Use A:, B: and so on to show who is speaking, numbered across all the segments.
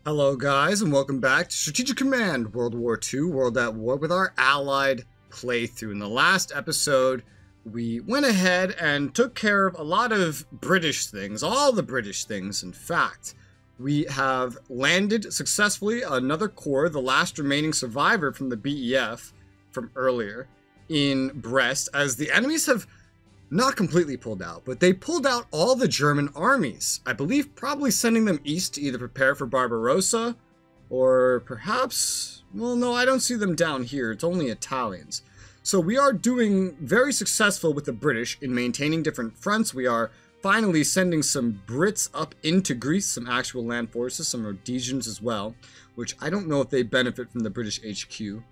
A: Hello guys, and welcome back to Strategic Command World War II, World at War with our Allied playthrough. In the last episode, we went ahead and took care of a lot of British things, all the British things in fact. We have landed successfully another corps, the last remaining survivor from the BEF from earlier, in Brest, as the enemies have not completely pulled out, but they pulled out all the German armies. I believe probably sending them east to either prepare for Barbarossa, or perhaps, well no, I don't see them down here, it's only Italians. So we are doing very successful with the British in maintaining different fronts. We are finally sending some Brits up into Greece, some actual land forces, some Rhodesians as well, which I don't know if they benefit from the British HQ.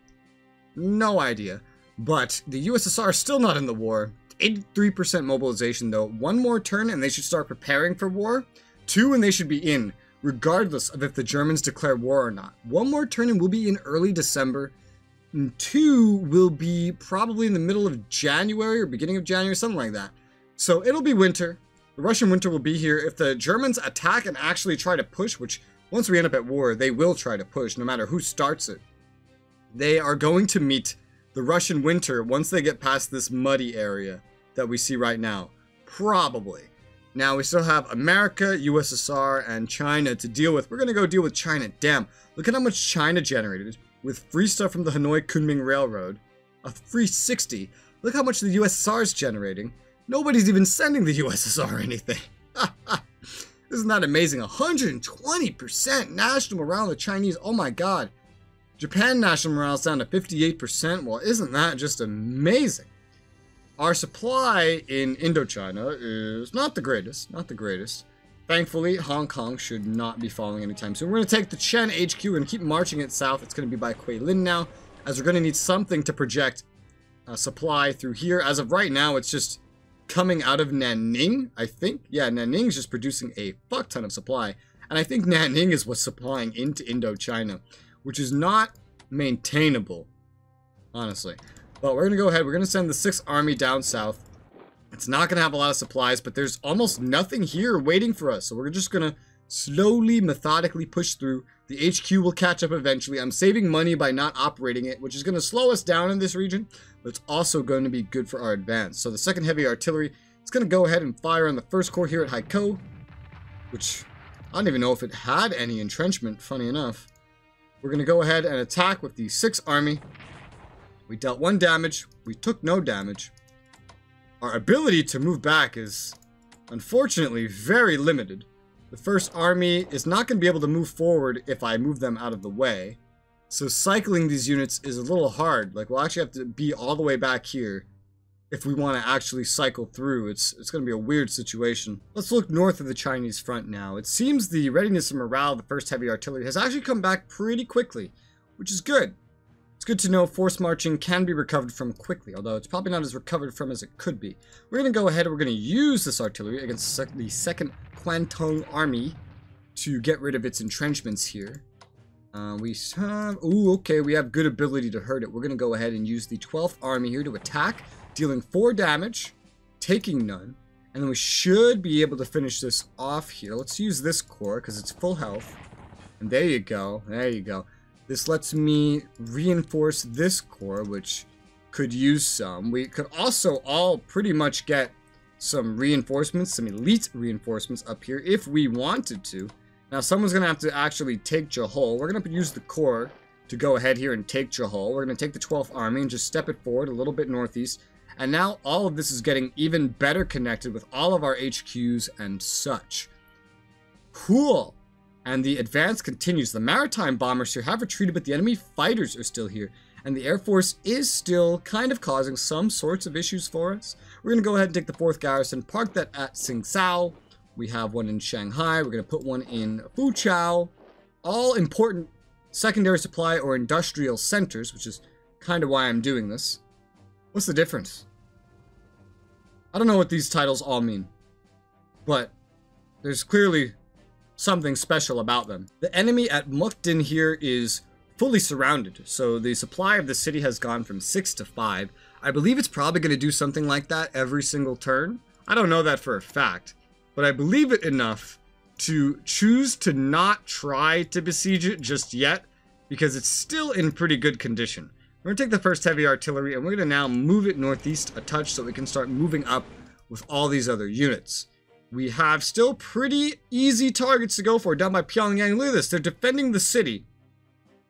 A: No idea. But the USSR is still not in the war. 83% mobilization though. One more turn and they should start preparing for war. 2 and they should be in, regardless of if the Germans declare war or not. 1 more turn and we'll be in early December. And 2 will be probably in the middle of January or beginning of January, something like that. So it'll be winter. The Russian winter will be here. If the Germans attack and actually try to push, which once we end up at war, they will try to push no matter who starts it. They are going to meet the Russian winter once they get past this muddy area that we see right now. Probably. Now we still have America, USSR, and China to deal with. We're going to go deal with China. Damn, look at how much China generated with free stuff from the Hanoi-Kunming Railroad. A free 60. Look how much the USSR is generating. Nobody's even sending the USSR anything. Isn't that amazing? 120% national morale of the Chinese. Oh my god. Japan national morale is down to 58%. Well, isn't that just amazing? Our supply in Indochina is not the greatest. Not the greatest. Thankfully, Hong Kong should not be falling anytime soon. We're going to take the Chen HQ and keep marching it south. It's going to be by Guilin now, as we're going to need something to project supply through here. As of right now, it's just coming out of Nanning, I think. Yeah, Nanning's just producing a fuck ton of supply. And I think Nanning is what's supplying into Indochina, which is not maintainable, honestly. But we're going to go ahead. We're going to send the 6th Army down south. It's not going to have a lot of supplies, but there's almost nothing here waiting for us. So we're just going to slowly, methodically push through. The HQ will catch up eventually. I'm saving money by not operating it, which is going to slow us down in this region, but it's also going to be good for our advance. So the 2nd Heavy Artillery is going to go ahead and fire on the 1st Corps here at Haikou, which I don't even know if it had any entrenchment, funny enough. We're going to go ahead and attack with the 6th Army. We dealt 1 damage. We took no damage. Our ability to move back is, unfortunately, very limited. The 1st Army is not going to be able to move forward if I move them out of the way. So cycling these units is a little hard. Like, we'll actually have to be all the way back here if we want to actually cycle through. It's going to be a weird situation. Let's look north of the Chinese front now. It seems the readiness and morale of the 1st Heavy Artillery has actually come back pretty quickly, which is good. It's good to know force marching can be recovered from quickly, although it's probably not as recovered from as it could be. We're going to go ahead and we're going to use this artillery against the 2nd Kwantung Army to get rid of its entrenchments here. We have... Ooh, okay, we have good ability to hurt it. We're going to go ahead and use the 12th Army here to attack, dealing 4 damage, taking none, and then we should be able to finish this off here. Let's use this corps because it's full health. And there you go. There you go. This lets me reinforce this corps, which could use some. We could also all pretty much get some reinforcements, some elite reinforcements up here if we wanted to. Now, someone's going to have to actually take Jahol. We're going to use the corps to go ahead here and take Jahol. We're going to take the 12th Army and just step it forward a little bit northeast. And now all of this is getting even better connected with all of our HQs and such. Cool. And the advance continues. The maritime bombers here have retreated, but the enemy fighters are still here. And the Air Force is still kind of causing some sorts of issues for us. We're going to go ahead and take the 4th Garrison, park that at Tsingtao. We have one in Shanghai. We're going to put one in Fuchao. All important secondary supply or industrial centers, which is kind of why I'm doing this. What's the difference? I don't know what these titles all mean, but there's clearly something special about them. The enemy at Mukden here is fully surrounded, so the supply of the city has gone from 6 to 5. I believe it's probably going to do something like that every single turn. I don't know that for a fact, but I believe it enough to choose to not try to besiege it just yet, because it's still in pretty good condition. We're going to take the first heavy artillery, and we're going to now move it northeast a touch so we can start moving up with all these other units. We have still pretty easy targets to go for down by Pyongyang. Look at this. They're defending the city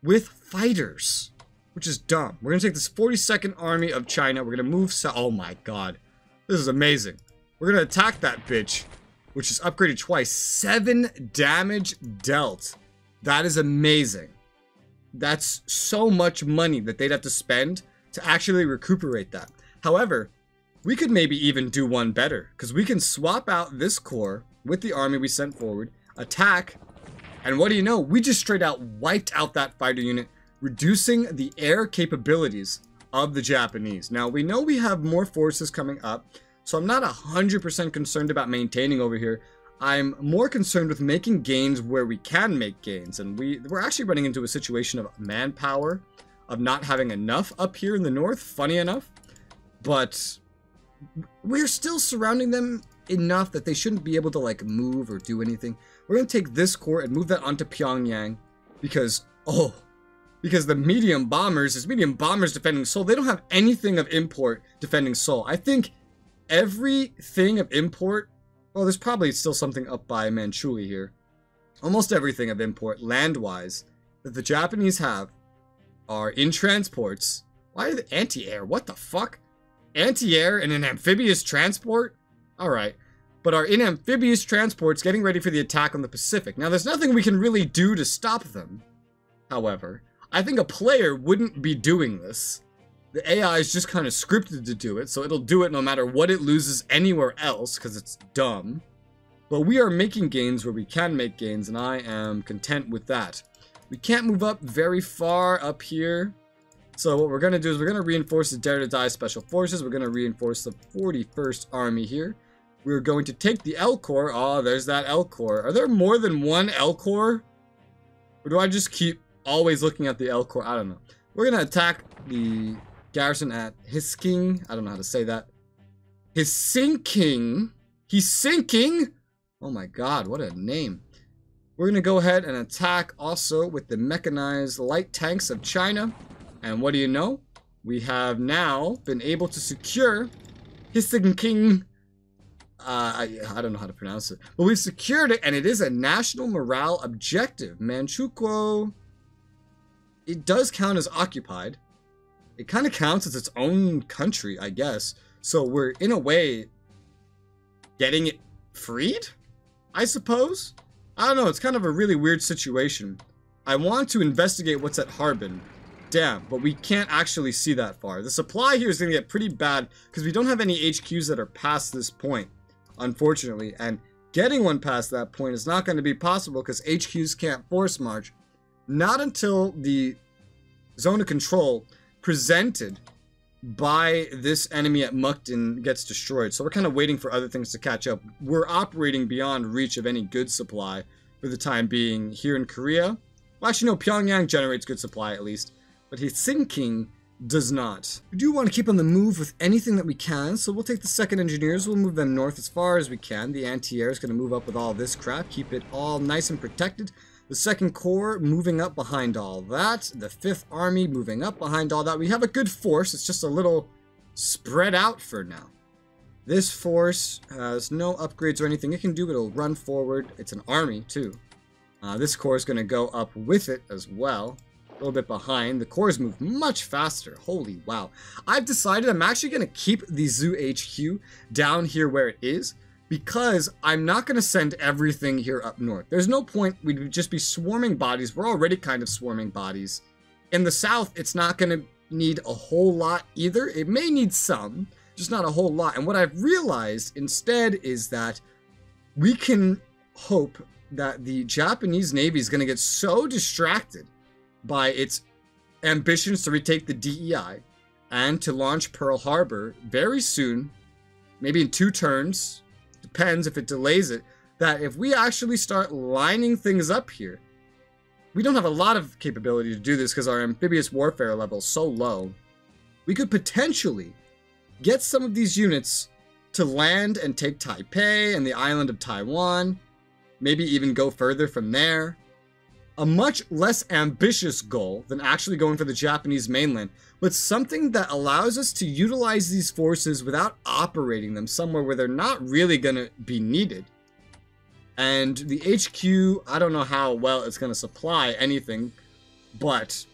A: with fighters, which is dumb. We're going to take this 42nd Army of China. We're going to move south. Oh my god. This is amazing. We're going to attack that bitch, which is upgraded twice. 7 damage dealt. That is amazing. That's so much money that they'd have to spend to actually recuperate that. However, we could maybe even do one better, because we can swap out this corps with the army we sent forward, attack, and what do you know? We just straight out wiped out that fighter unit, reducing the air capabilities of the Japanese. Now, we know we have more forces coming up, so I'm not 100% concerned about maintaining over here. I'm more concerned with making gains where we can make gains, and we're actually running into a situation of manpower, of not having enough up here in the north, funny enough, but we're still surrounding them enough that they shouldn't be able to like move or do anything. We're going to take this corps and move that onto Pyongyang because the medium bombers defending Seoul. They don't have anything of import defending Seoul. I think everything of import, well, there's probably still something up by Manchuria here. Almost everything of import, land-wise, that the Japanese have are in transports. Why are they anti-air? What the fuck? Anti-air and an amphibious transport? Alright. But are in amphibious transports getting ready for the attack on the Pacific. Now, there's nothing we can really do to stop them. However, I think a player wouldn't be doing this. The AI is just kind of scripted to do it, so it'll do it no matter what it loses anywhere else, because it's dumb. But we are making gains where we can make gains, and I am content with that. We can't move up very far up here. So what we're going to do is we're going to reinforce the Dare to Die Special Forces. We're going to reinforce the 41st Army here. We're going to take the L Corps. Oh, there's that L Corps. Are there more than one L Corps? Or do I just keep always looking at the L Corps? I don't know. We're going to attack the garrison at Hisking. I don't know how to say that. He's sinking. Oh my god, what a name. We're going to go ahead and attack also with the mechanized light tanks of China. And what do you know? We have now been able to secure Hisking. I don't know how to pronounce it. But we've secured it, and it is a national morale objective. Manchukuo, it does count as occupied. It kind of counts as its own country, I guess. So we're, in a way, getting it freed, I suppose? I don't know, it's kind of a really weird situation. I want to investigate what's at Harbin. Damn, but we can't actually see that far. The supply here is going to get pretty bad because we don't have any HQs that are past this point, unfortunately. And getting one past that point is not going to be possible because HQs can't force march. Not until the zone of control presented by this enemy at Mukden gets destroyed. So we're kind of waiting for other things to catch up. We're operating beyond reach of any good supply for the time being here in Korea. Well, actually, no, Pyongyang generates good supply at least, but Helsinki does not. We do want to keep on the move with anything that we can, so we'll take the 2nd Engineers, we'll move them north as far as we can. The anti-air is going to move up with all this crap, keep it all nice and protected. The 2nd Corps moving up behind all that. The 5th Army moving up behind all that. We have a good force. It's just a little spread out for now. This force has no upgrades or anything it can do. It'll run forward. It's an army, too. This Corps is going to go up with it as well. A little bit behind. The Corps move much faster. Holy wow. I've decided I'm actually going to keep the Zoo HQ down here where it is, because I'm not going to send everything here up north. There's no point. We'd just be swarming bodies. We're already kind of swarming bodies. In the south, it's not going to need a whole lot either. It may need some, just not a whole lot. And what I've realized instead is that we can hope that the Japanese Navy is going to get so distracted by its ambitions to retake the DEI and to launch Pearl Harbor very soon, maybe in 2 turns, depends if it delays it, that if we actually start lining things up here, we don't have a lot of capability to do this because our amphibious warfare level is so low. We could potentially get some of these units to land and take Taipei and the island of Taiwan, maybe even go further from there. A much less ambitious goal than actually going for the Japanese mainland, but something that allows us to utilize these forces without operating them somewhere where they're not really going to be needed. And the HQ, I don't know how well it's going to supply anything, but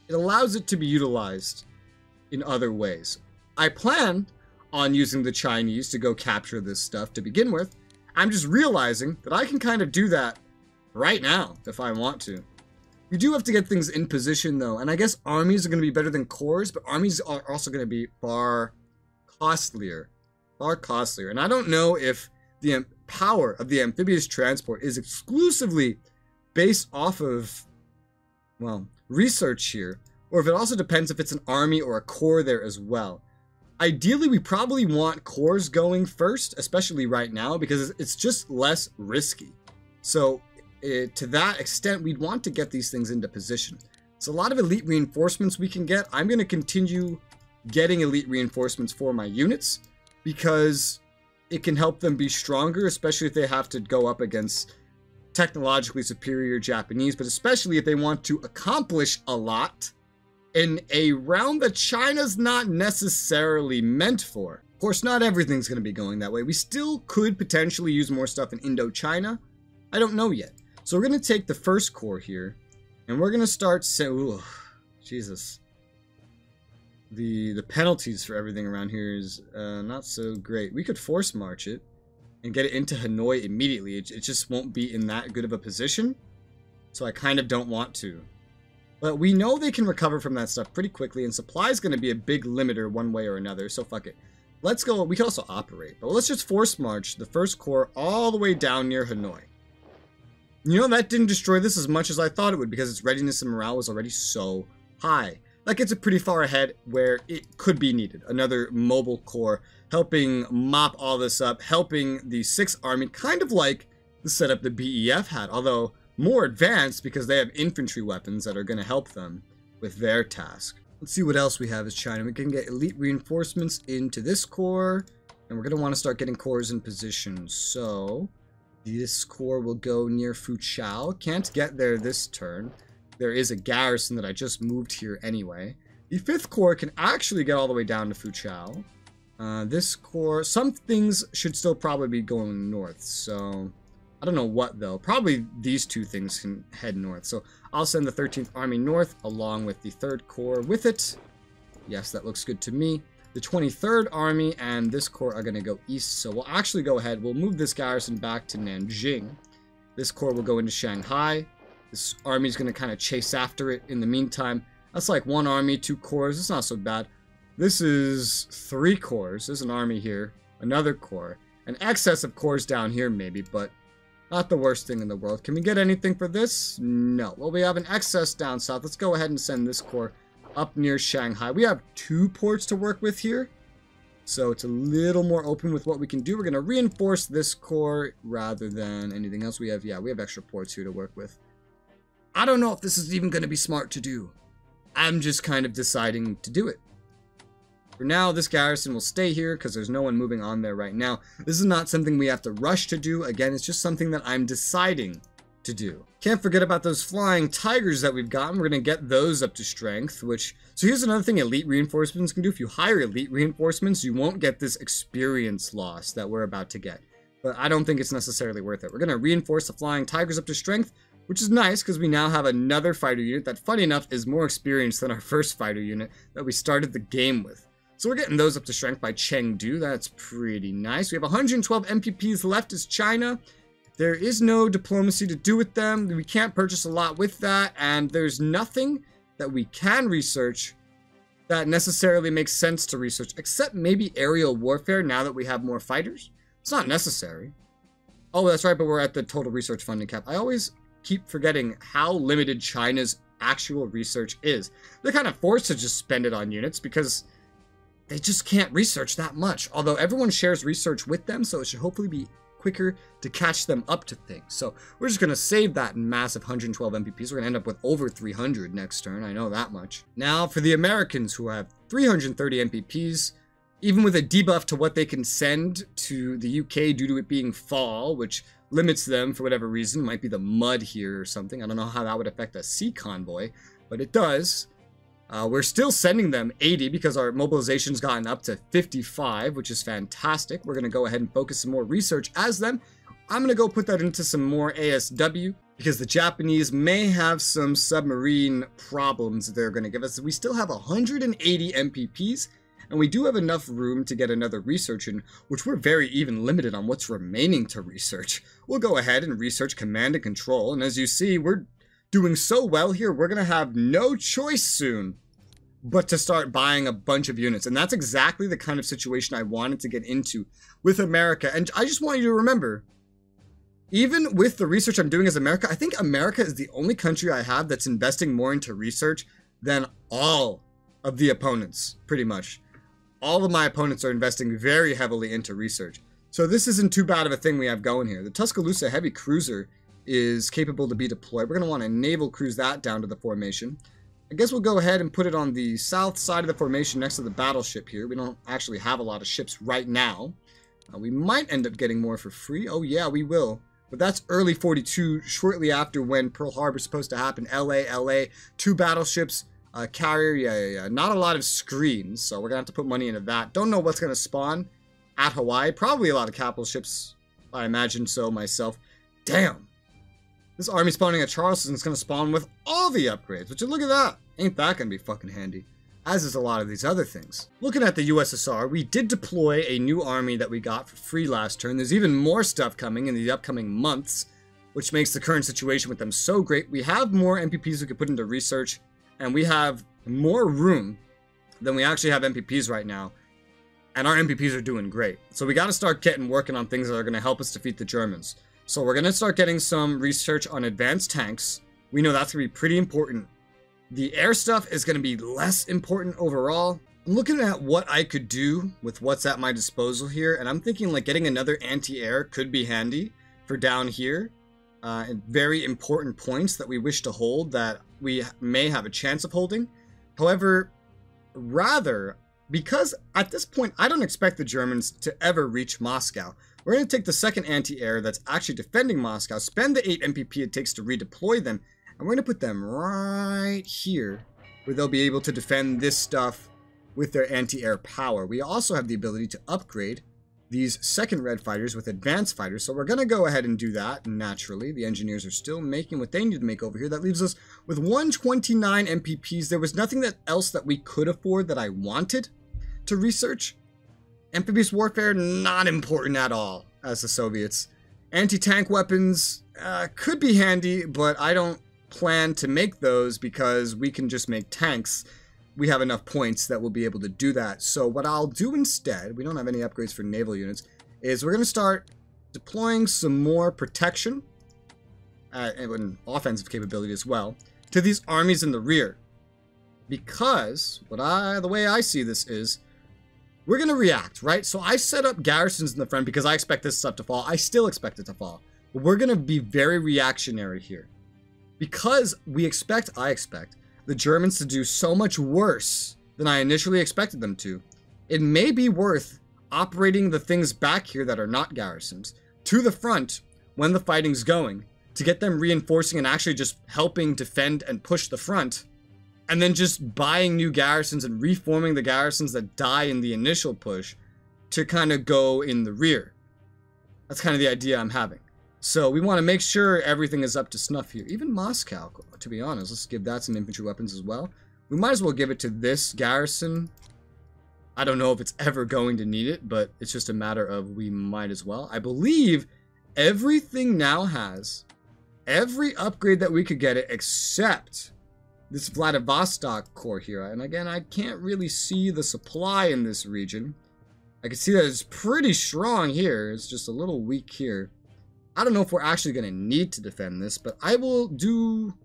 A: it allows it to be utilized in other ways. I plan on using the Chinese to go capture this stuff to begin with. I'm just realizing that I can kind of do that right now if I want to. We do have to get things in position though, and I guess armies are going to be better than corps, but armies are also going to be far costlier. And I don't know if the power of the amphibious transport is exclusively based off of, well, research here, or if it also depends if it's an army or a corps there as well. Ideally, we probably want corps going first, especially right now, because it's just less risky. So to that extent, we'd want to get these things into position. So a lot of elite reinforcements we can get. I'm going to continue getting elite reinforcements for my units because it can help them be stronger, especially if they have to go up against technologically superior Japanese, but especially if they want to accomplish a lot in a realm that China's not necessarily meant for. Of course, not everything's going to be going that way. We still could potentially use more stuff in Indochina. I don't know yet. So we're going to take the first corps here, and we're going to start ooh, Jesus. The penalties for everything around here is not so great. We could force march it and get it into Hanoi immediately. It just won't be in that good of a position, so I kind of don't want to. But we know they can recover from that stuff pretty quickly, and supply is going to be a big limiter one way or another, so fuck it. Let's go. We can also operate, but let's just force march the first corps all the way down near Hanoi. You know, that didn't destroy this as much as I thought it would because its readiness and morale was already so high. That gets it pretty far ahead where it could be needed. Another mobile corps helping mop all this up, helping the 6th Army, kind of like the setup the BEF had, although more advanced because they have infantry weapons that are going to help them with their task. Let's see what else we have as China. We can get elite reinforcements into this corps, and we're going to want to start getting corps in position. So this corps will go near Fuchao. Can't get there this turn. There is a garrison that I just moved here anyway. The 5th Corps can actually get all the way down to Fuchao. This corps, some things should still probably be going north, so I don't know what though. Probably these two things can head north. So I'll send the 13th Army north along with the 3rd Corps with it. Yes, that looks good to me. The 23rd Army and this corps are going to go east, so we'll actually go ahead. We'll move this garrison back to Nanjing. This corps will go into Shanghai. This army is going to kind of chase after it in the meantime. That's like 1 army, 2 corps. It's not so bad. This is 3 corps. There's an army here. Another corps. An excess of corps down here maybe, but not the worst thing in the world. Can we get anything for this? No. Well, we have an excess down south. Let's go ahead and send this corps up near Shanghai. We have 2 ports to work with here, so it's a little more open with what we can do. We're going to reinforce this corps rather than anything else. We have extra ports here to work with. I don't know if this is even going to be smart to do. I'm just kind of deciding to do it. For now, this garrison will stay here because there's no one moving on there right now. This is not something we have to rush to do. Again, it's just something that I'm deciding to do. Can't forget about those flying tigers that we've gotten. We're going to get those up to strength, so here's another thing elite reinforcements can do. If you hire elite reinforcements, you won't get this experience loss that we're about to get. But I don't think it's necessarily worth it. We're going to reinforce the flying tigers up to strength, which is nice because we now have another fighter unit that, funny enough, is more experienced than our first fighter unit that we started the game with. So we're getting ththose up to strength by Chengdu. That's pretty nice. We have 112 MPPs left as China. There is no diplomacy to do with them. We can't purchase a lot with that, and there's nothing that we can research that necessarily makes sense to research, except maybe aerial warfare now that we have more fighters. It's not necessary. Oh, that's right, but we're at the total research funding cap. I always keep forgetting how limited China's actual research is. They're kind of forced to just spend it on units because they just can't research that much. Although everyone shares research with them, so it should hopefully be quicker to catch them up to things. So we're just going to save that massive 112 MPPs. We're going to end up with over 300 next turn. I know that much. Now for the Americans, who have 330 MPPs, even with a debuff to what they can send to the UK due to it being fall, which limits them for whatever reason. Might be the mud here or something. I don't know how that would affect a sea convoy, but it does. We're still sending them 80 because our mobilization's gotten up to 55, which is fantastic. We're going to go ahead and focus some more research as them. I'm going to go put that into some more ASW because the Japanese may have some submarine problems they're going to give us. We still have 180 MPPs, and we do have enough room to get another research in, which we're very even limited on what's remaining to research. We'll go ahead and research command and control, and as you see, we're doing so well here, we're going to have no choice soon but to start buying a bunch of units. And that's exactly the kind of situation I wanted to get into with America. And I just want you to remember, even with the research I'm doing as America, I think America is the only country I have that's investing more into research than all of the opponents, pretty much. All of my opponents are investing very heavily into research. So this isn't too bad of a thing we have going here. The Tuscaloosa heavy cruiser is capable to be deployed. We're going to want to naval cruise that down to the formation. I guess we'll go ahead and put it on the south side of the formation next to the battleship here. We don't actually have a lot of ships right now. We might end up getting more for free. Oh yeah, we will. But that's early 42, shortly after when Pearl Harbor's supposed to happen. LA, 2 battleships, carrier, yeah. Not a lot of screens, so we're going to have to put money into that. Don't know what's going to spawn at Hawaii. Probably a lot of capital ships, I imagine so myself. Damn. This army spawning at Charleston is going to spawn with all the upgrades. Which, look at that. Ain't that going to be fucking handy. As is a lot of these other things. Looking at the USSR, we did deploy a new army that we got for free last turn. There's even more stuff coming in the upcoming months, which makes the current situation with them so great. We have more MPPs we could put into research, and we have more room than we actually have MPPs right now. And our MPPs are doing great. So we got to start working on things that are going to help us defeat the Germans. So we're going to start getting some research on advanced tanks. We know that's going to be pretty important. The air stuff is going to be less important overall. I'm looking at what I could do with what's at my disposal here, and I'm thinking like getting another anti-air could be handy for down here. Very important points that we wish to hold that we may have a chance of holding. However, because at this point, I don't expect the Germans to ever reach Moscow. We're going to take the second anti-air that's actually defending Moscow, spend the 8 MPP it takes to redeploy them, and we're going to put them right here, where they'll be able to defend this stuff with their anti-air power. We also have the ability to upgrade these second red fighters with advanced fighters, so we're going to go ahead and do that naturally. The engineers are still making what they need to make over here. That leaves us with 129 MPPs. There was nothing else that we could afford that I wanted to research. Amphibious warfare, not important at all, as the Soviets. Anti-tank weapons could be handy, but I don't plan to make those because we can just make tanks. We have enough points that we'll be able to do that. So what I'll do instead, we don't have any upgrades for naval units, is we're going to start deploying some more protection and offensive capability as well to these armies in the rear. Because the way I see this is, we're going to react, right? So I set up garrisons in the front because I expect this stuff to fall. I still expect it to fall. But we're going to be very reactionary here. Because I expect the Germans to do so much worse than I initially expected them to. It may be worth operating the things back here that are not garrisons to the front when the fighting's going to get them reinforcing and actually just helping defend and push the front. And then just buying new garrisons and reforming the garrisons that die in the initial push to kind of go in the rear. That's kind of the idea I'm having. So we want to make sure everything is up to snuff here. Even Moscow, to be honest. Let's give that some infantry weapons as well. We might as well give it to this garrison. I don't know if it's ever going to need it, but it's just a matter of we might as well. I believe everything now has every upgrade that we could get it except this Vladivostok core here. And again, I can't really see the supply in this region. I can see that it's pretty strong here. It's just a little weak here. I don't know if we're actually going to need to defend this, but I will do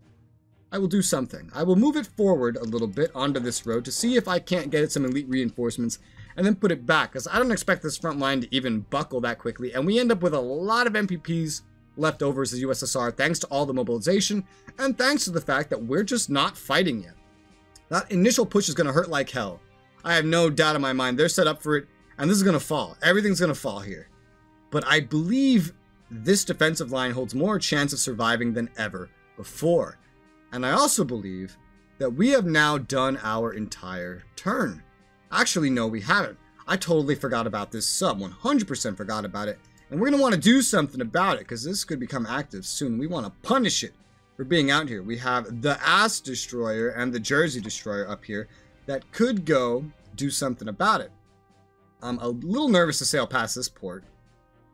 A: something. I will move it forward a little bit onto this road to see if I can't get it some elite reinforcements and then put it back, because I don't expect this front line to even buckle that quickly. And we end up with a lot of MPPs left over as the USSR, thanks to all the mobilization, and thanks to the fact that we're just not fighting yet. That initial push is going to hurt like hell. I have no doubt in my mind they're set up for it, and this is going to fall. Everything's going to fall here. But I believe this defensive line holds more chance of surviving than ever before. And I also believe that we have now done our entire turn. Actually, no, we haven't. I totally forgot about this sub, 100% forgot about it. And we're going to want to do something about it, because this could become active soon. We want to punish it for being out here. We have the Ass Destroyer and the Jersey Destroyer up here that could go do something about it. I'm a little nervous to sail past this port.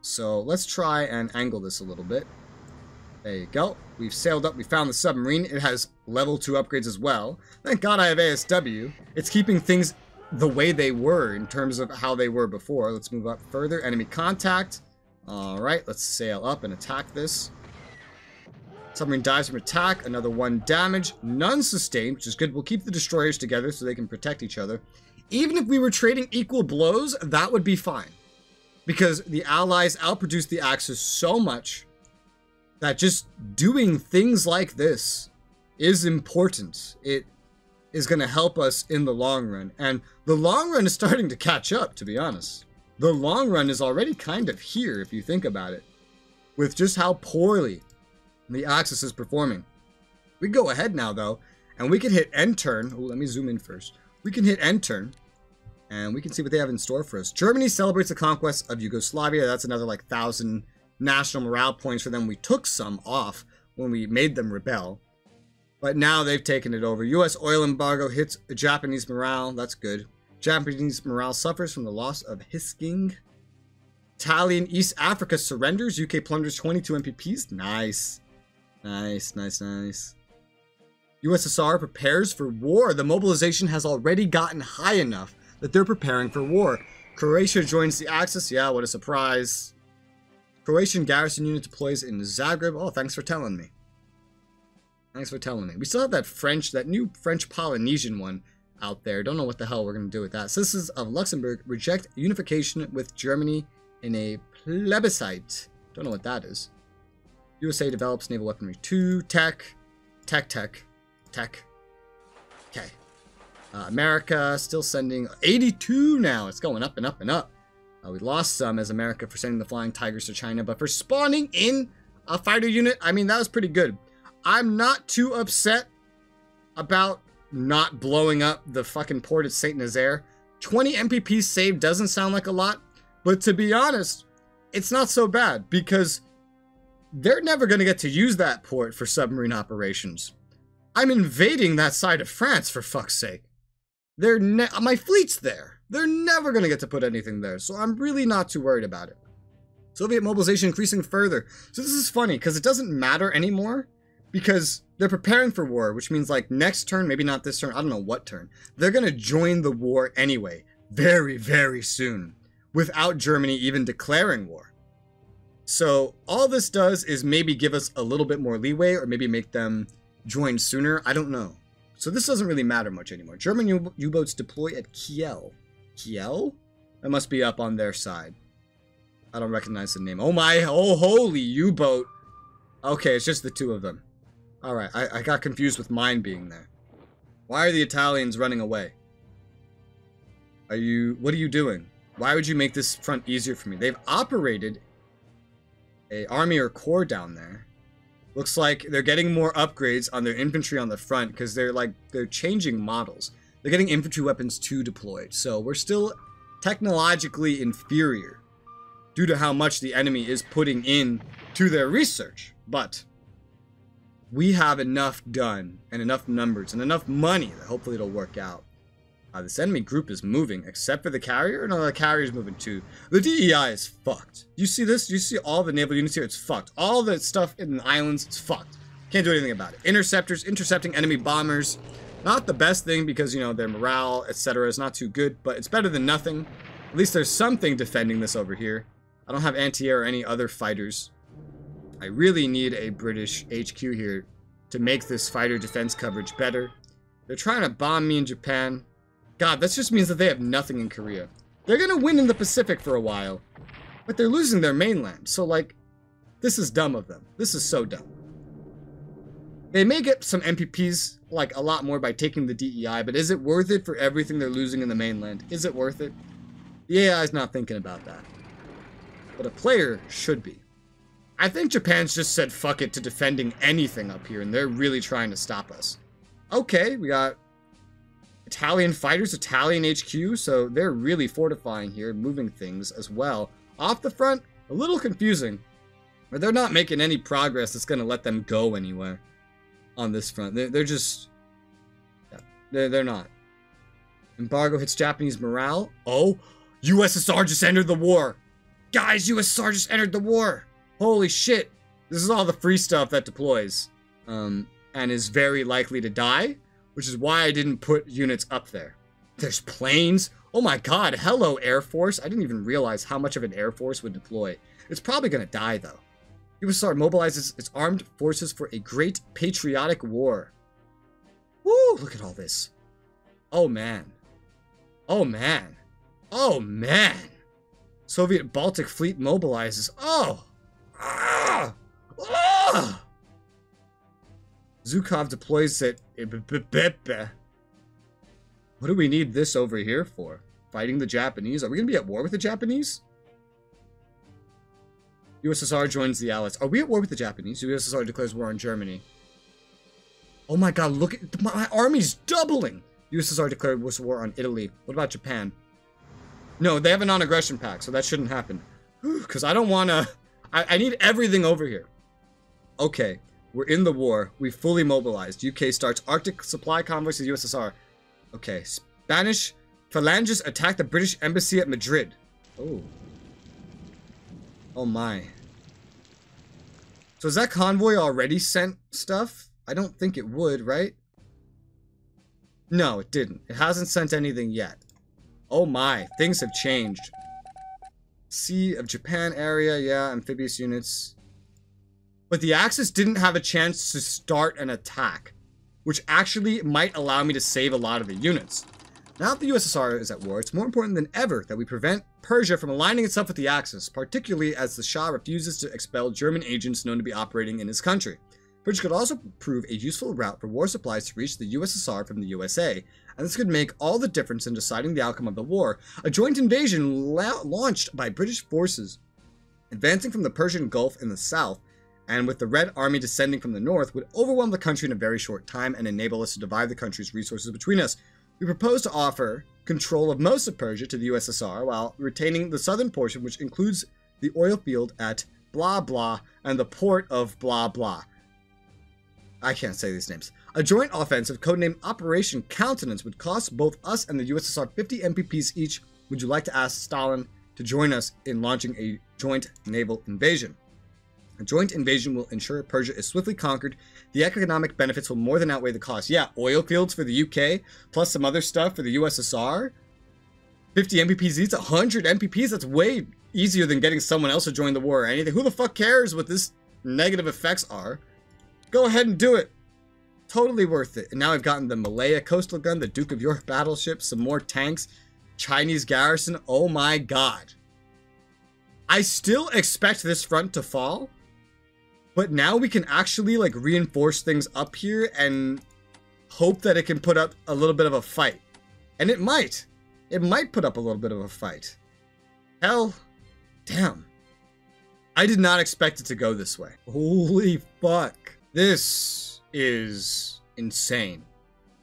A: So let's try and angle this a little bit. There you go. We've sailed up. We found the submarine. It has level 2 upgrades as well. Thank God I have ASW. It's keeping things the way they were in terms of how they were before. Let's move up further. Enemy contact. All right, let's sail up and attack this. Submarine dies from attack. Another 1 damage. None sustained, which is good. We'll keep the destroyers together so they can protect each other. Even if we were trading equal blows, that would be fine. Because the Allies outproduced the Axis so much that just doing things like this is important. It is going to help us in the long run. And the long run is starting to catch up, to be honest. The long run is already kind of here, if you think about it, with just how poorly the Axis is performing. We go ahead now, though, and we can hit end turn. Oh, let me zoom in first. We can hit end turn, and we can see what they have in store for us. Germany celebrates the conquest of Yugoslavia. That's another, like, 1,000 national morale points for them. We took some off when we made them rebel. But now they've taken it over. U.S. oil embargo hits Japanese morale. That's good. Japanese morale suffers from the loss of Hisking. Italian East Africa surrenders. UK plunders 22 MPPs. Nice. Nice, nice, nice. USSR prepares for war. The mobilization has already gotten high enough that they're preparing for war. Croatia joins the Axis. Yeah, what a surprise. Croatian garrison unit deploys in Zagreb. Oh, thanks for telling me. Thanks for telling me. We still have that new French Polynesian one out there. Don't know what the hell we're going to do with that. Citizens of Luxembourg reject unification with Germany in a plebiscite. Don't know what that is. USA develops naval weaponry 2. Tech. Okay. America still sending 82 now. It's going up and up and up. We lost some as America for sending the Flying Tigers to China, but for spawning in a fighter unit, I mean, that was pretty good. I'm not too upset about not blowing up the fucking port at Saint Nazaire. 20 MPPs saved doesn't sound like a lot, but to be honest, it's not so bad because they're never going to get to use that port for submarine operations. I'm invading that side of France, for fuck's sake. My fleet's there. They're never going to get to put anything there, so I'm really not too worried about it. Soviet mobilization increasing further. So this is funny, because it doesn't matter anymore, because they're preparing for war, which means, like, next turn, maybe not this turn, I don't know what turn, they're going to join the war anyway, very, very soon, without Germany even declaring war. So all this does is maybe give us a little bit more leeway, or maybe make them join sooner, I don't know. So this doesn't really matter much anymore. German U-boats deploy at Kiel. Kiel? That must be up on their side. I don't recognize the name. Oh my, oh holy U-boat. Okay, it's just the two of them. Alright, I got confused with mine being there. Why are the Italians running away? What are you doing? Why would you make this front easier for me? They've operated a army or corps down there. Looks like they're getting more upgrades on their infantry on the front because they're changing models. They're getting infantry weapons 2 deployed. So we're still technologically inferior due to how much the enemy is putting in to their research. But we have enough done and enough numbers and enough money that hopefully it'll work out. This enemy group is moving, except for the carrier. No, the carrier's moving too. The DEI is fucked. You see this? You see all the naval units here? It's fucked. All the stuff in the islands, it's fucked. Can't do anything about it. Interceptors, intercepting enemy bombers. Not the best thing because, you know, their morale, etc. is not too good, but it's better than nothing. At least there's something defending this over here. I don't have anti-air or any other fighters. I really need a British HQ here to make this fighter defense coverage better. They're trying to bomb me in Japan. God, that just means that they have nothing in Korea. They're gonna win in the Pacific for a while, but they're losing their mainland. So, like, this is dumb of them. This is so dumb. They may get some MPPs, like, a lot more by taking the DEI, but is it worth it for everything they're losing in the mainland? Is it worth it? The AI is not thinking about that. But a player should be. I think Japan's just said fuck it to defending anything up here, and they're really trying to stop us. Okay, we got Italian fighters, Italian HQ, so they're really fortifying here, moving things as well. Off the front, a little confusing, but they're not making any progress that's going to let them go anywhere on this front. They're just... yeah, they're not. Embargo hits Japanese morale. Oh, USSR just entered the war. Guys, USSR just entered the war. Holy shit. This is all the free stuff that deploys. And is very likely to die, which is why I didn't put units up there. There's planes. Oh my god, hello Air Force. I didn't even realize how much of an Air Force would deploy. It's probably gonna die though. USSR mobilizes its armed forces for a great patriotic war. Woo, look at all this. Oh man. Oh man. Oh man. Soviet Baltic Fleet mobilizes. Oh. Ah. Ah. Zhukov deploys it. What do we need this over here for? Fighting the Japanese? Are we going to be at war with the Japanese? USSR joins the Allies. Are we at war with the Japanese? USSR declares war on Germany. Oh my god, look at... my army's doubling! USSR declared war on Italy. What about Japan? No, they have a non-aggression pact, so that shouldn't happen. Because I don't want to... I need everything over here. Okay, we're in the war. We fully mobilized. UK starts Arctic supply convoys to the USSR. Okay, Spanish phalanges attack the British embassy at Madrid. Oh. Oh my. So has that convoy already sent stuff? I don't think it would, right? No, it didn't. It hasn't sent anything yet. Oh my, things have changed. Sea of Japan area, yeah, amphibious units. But the Axis didn't have a chance to start an attack, which actually might allow me to save a lot of the units. Now that the USSR is at war, it's more important than ever that we prevent Persia from aligning itself with the Axis, particularly as the Shah refuses to expel German agents known to be operating in his country. Persia could also prove a useful route for war supplies to reach the USSR from the USA, and this could make all the difference in deciding the outcome of the war. A joint invasion launched by British forces, advancing from the Persian Gulf in the south, and with the Red Army descending from the north, would overwhelm the country in a very short time and enable us to divide the country's resources between us. We propose to offer control of most of Persia to the USSR while retaining the southern portion, which includes the oil field at blah blah and the port of blah blah. I can't say these names. A joint offensive codenamed Operation Countenance would cost both us and the USSR 50 MPPs each. Would you like to ask Stalin to join us in launching a joint naval invasion? A joint invasion will ensure Persia is swiftly conquered. The economic benefits will more than outweigh the cost. Yeah, oil fields for the UK, plus some other stuff for the USSR. 50 MPPs each, 100 MPPs, that's way easier than getting someone else to join the war or anything. Who the fuck cares what this negative effects are? Go ahead and do it. Totally worth it. And now I've gotten the Malaya coastal gun, the Duke of York battleship, some more tanks, Chinese garrison. Oh my god. I still expect this front to fall, but now we can actually like reinforce things up here and hope that it can put up a little bit of a fight. And it might. It might put up a little bit of a fight. Hell, damn. I did not expect it to go this way. Holy fuck. This is insane.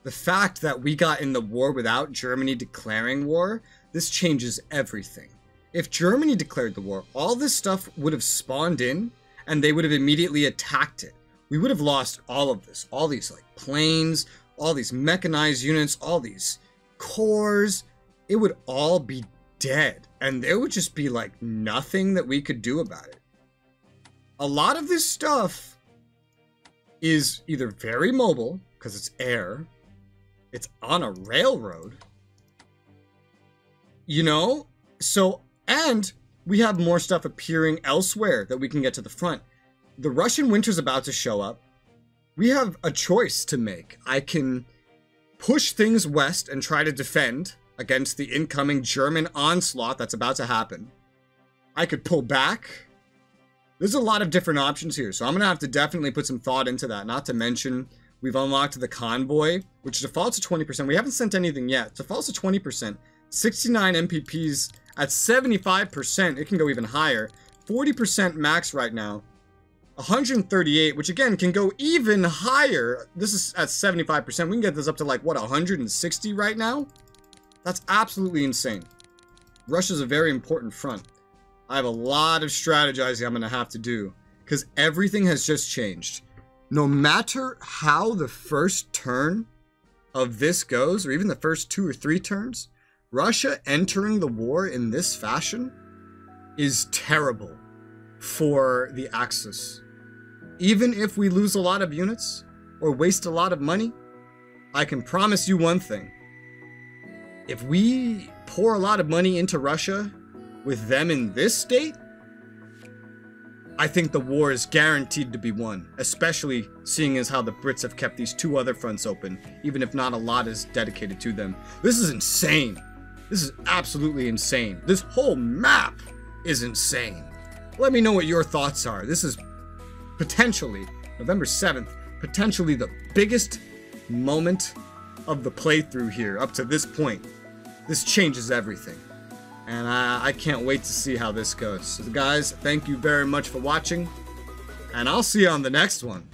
A: The fact that we got in the war without Germany declaring war, this changes everything. If Germany declared the war, all this stuff would have spawned in and they would have immediately attacked it. We would have lost all of this. All these like planes, all these mechanized units, all these cores. It would all be dead. And there would just be like nothing that we could do about it. A lot of this stuff is either very mobile, because it's air, it's on a railroad, you know? So, and we have more stuff appearing elsewhere that we can get to the front. The Russian winter's about to show up. We have a choice to make. I can push things west and try to defend against the incoming German onslaught that's about to happen. I could pull back. There's a lot of different options here, so I'm going to have to definitely put some thought into that. Not to mention, we've unlocked the convoy, which defaults to 20%. We haven't sent anything yet. Defaults to 20%. 69 MPPs at 75%. It can go even higher. 40% max right now. 138, which again can go even higher. This is at 75%. We can get this up to like, what, 160 right now? That's absolutely insane. Russia's a very important front. I have a lot of strategizing I'm going to have to do because everything has just changed. No matter how the first turn of this goes, or even the first 2 or 3 turns, Russia entering the war in this fashion is terrible for the Axis. Even if we lose a lot of units or waste a lot of money, I can promise you one thing. If we pour a lot of money into Russia with them in this state, I think the war is guaranteed to be won, especially seeing as how the Brits have kept these 2 other fronts open, even if not a lot is dedicated to them. This is insane. This is absolutely insane. This whole map is insane. Let me know what your thoughts are. This is potentially, November 7th, potentially the biggest moment of the playthrough here up to this point. This changes everything. And I can't wait to see how this goes. So guys, thank you very much for watching. And I'll see you on the next one.